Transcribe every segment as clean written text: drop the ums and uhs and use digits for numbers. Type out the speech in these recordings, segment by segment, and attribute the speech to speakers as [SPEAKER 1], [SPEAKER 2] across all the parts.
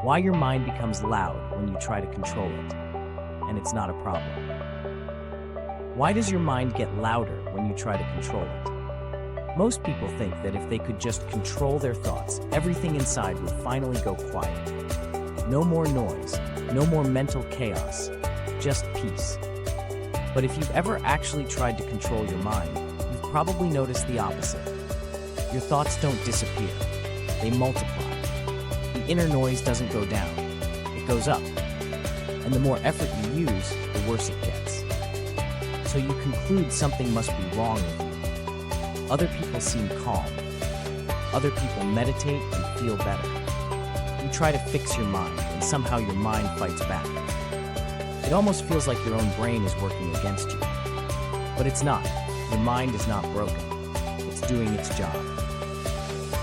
[SPEAKER 1] Why your mind becomes loud when you try to control it, and it's not a problem. Why does your mind get louder when you try to control it? Most people think that if they could just control their thoughts, everything inside would finally go quiet. No more noise, no more mental chaos, just peace. But if you've ever actually tried to control your mind, you've probably noticed the opposite. Your thoughts don't disappear, they multiply. The inner noise doesn't go down, it goes up. And the more effort you use, the worse it gets. So you conclude something must be wrong with you. Other people seem calm. Other people meditate and feel better. You try to fix your mind, and somehow your mind fights back. It almost feels like your own brain is working against you. But it's not. Your mind is not broken. It's doing its job.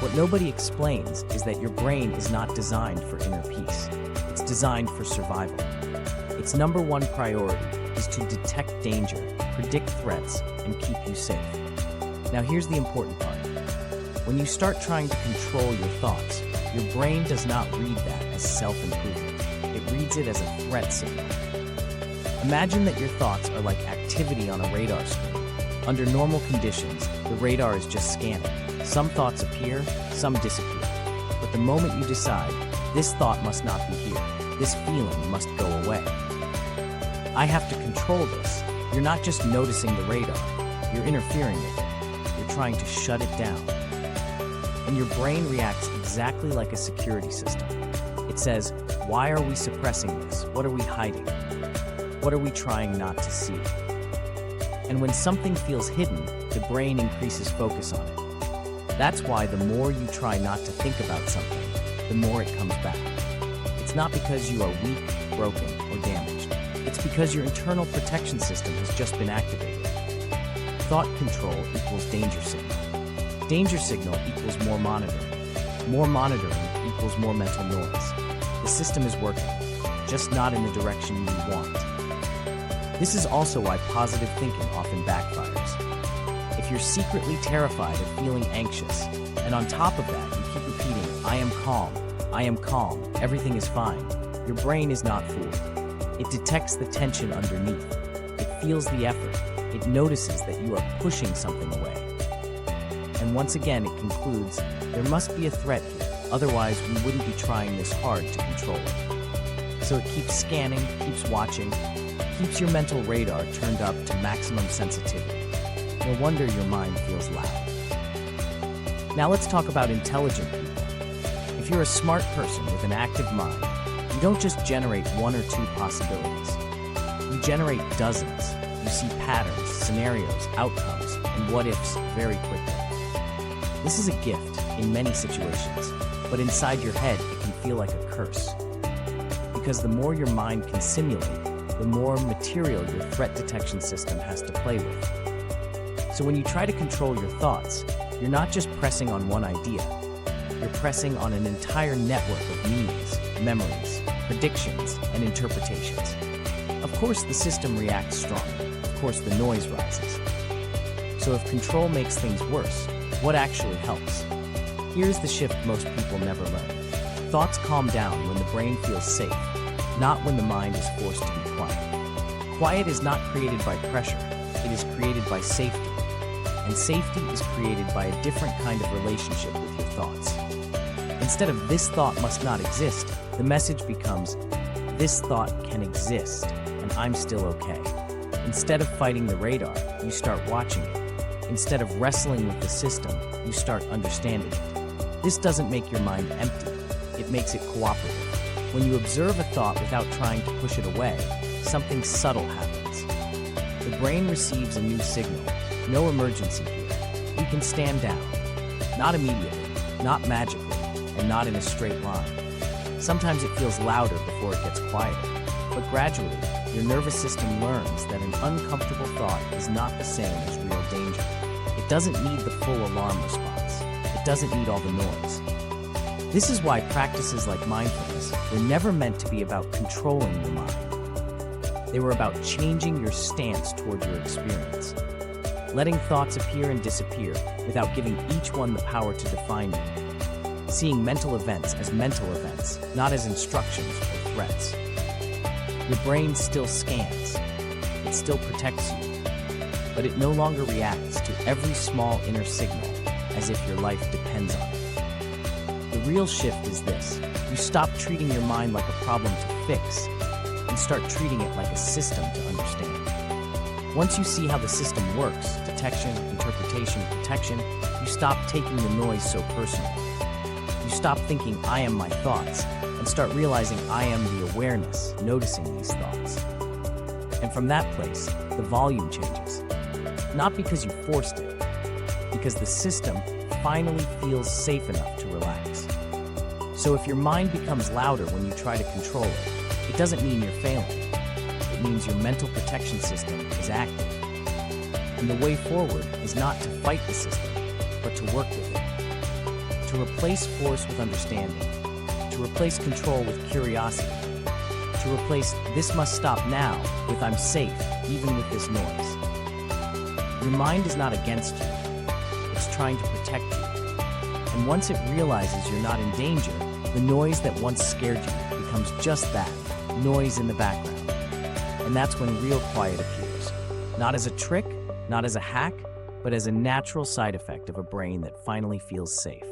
[SPEAKER 1] What nobody explains is that your brain is not designed for inner peace. It's designed for survival. Its number one priority is to detect danger, predict threats, and keep you safe. Now here's the important part. When you start trying to control your thoughts, your brain does not read that as self-improvement. It reads it as a threat signal. Imagine that your thoughts are like activity on a radar screen. Under normal conditions, the radar is just scanning. Some thoughts appear, some disappear. But the moment you decide, this thought must not be here, this feeling must go away. I have to control this. You're not just noticing the radar, you're interfering with it. You're trying to shut it down. And your brain reacts exactly like a security system. It says, why are we suppressing this? What are we hiding? What are we trying not to see? And when something feels hidden, the brain increases focus on it. That's why the more you try not to think about something, the more it comes back. It's not because you are weak, broken, or damaged. It's because your internal protection system has just been activated. Thought control equals danger signal. Danger signal equals more monitoring. More monitoring equals more mental noise. The system is working, just not in the direction you want. This is also why positive thinking often backfires. If you're secretly terrified of feeling anxious, and on top of that you keep repeating, I am calm, everything is fine, your brain is not fooled. It detects the tension underneath. It feels the effort. It notices that you are pushing something away. And once again it concludes, there must be a threat here, otherwise we wouldn't be trying this hard to control it. So it keeps scanning, keeps watching, keeps your mental radar turned up to maximum sensitivity. No wonder your mind feels loud. Now let's talk about intelligent people. If you're a smart person with an active mind, you don't just generate one or two possibilities. You generate dozens. You see patterns, scenarios, outcomes, and what-ifs very quickly. This is a gift in many situations, but inside your head it can feel like a curse. Because the more your mind can simulate, the more material your threat detection system has to play with. So when you try to control your thoughts, you're not just pressing on one idea. You're pressing on an entire network of meanings, memories, predictions, and interpretations. Of course, the system reacts strongly. Of course, the noise rises. So if control makes things worse, what actually helps? Here's the shift most people never learn. Thoughts calm down when the brain feels safe, not when the mind is forced to be quiet. Quiet is not created by pressure. It is created by safety. And safety is created by a different kind of relationship with your thoughts. Instead of this thought must not exist, the message becomes, this thought can exist, and I'm still okay. Instead of fighting the radar, you start watching it. Instead of wrestling with the system, you start understanding it. This doesn't make your mind empty, it makes it cooperative. When you observe a thought without trying to push it away, something subtle happens. The brain receives a new signal. No emergency here. You can stand down. Not immediately, not magically, and not in a straight line. Sometimes it feels louder before it gets quieter. But gradually, your nervous system learns that an uncomfortable thought is not the same as real danger. It doesn't need the full alarm response. It doesn't need all the noise. This is why practices like mindfulness were never meant to be about controlling your mind. They were about changing your stance toward your experience. Letting thoughts appear and disappear without giving each one the power to define you. seeing mental events as mental events, not as instructions or threats. Your brain still scans, it still protects you, but it no longer reacts to every small inner signal as if your life depends on it. The real shift is this: you stop treating your mind like a problem to fix and start treating it like a system to understand. Once you see how the system works, detection, interpretation, protection, you stop taking the noise so personally. You stop thinking, I am my thoughts, and start realizing I am the awareness, noticing these thoughts. And from that place, the volume changes. Not because you forced it, because the system finally feels safe enough to relax. So if your mind becomes louder when you try to control it, it doesn't mean you're failing. It means your mental protection system is active. And the way forward is not to fight the system, but to work with it. To replace force with understanding. To replace control with curiosity. To replace "this must stop now" with "I'm safe, even with this noise." Your mind is not against you. It's trying to protect you. And once it realizes you're not in danger, the noise that once scared you becomes just that, noise in the background. And that's when real quiet appears. Not as a trick, not as a hack, but as a natural side effect of a brain that finally feels safe.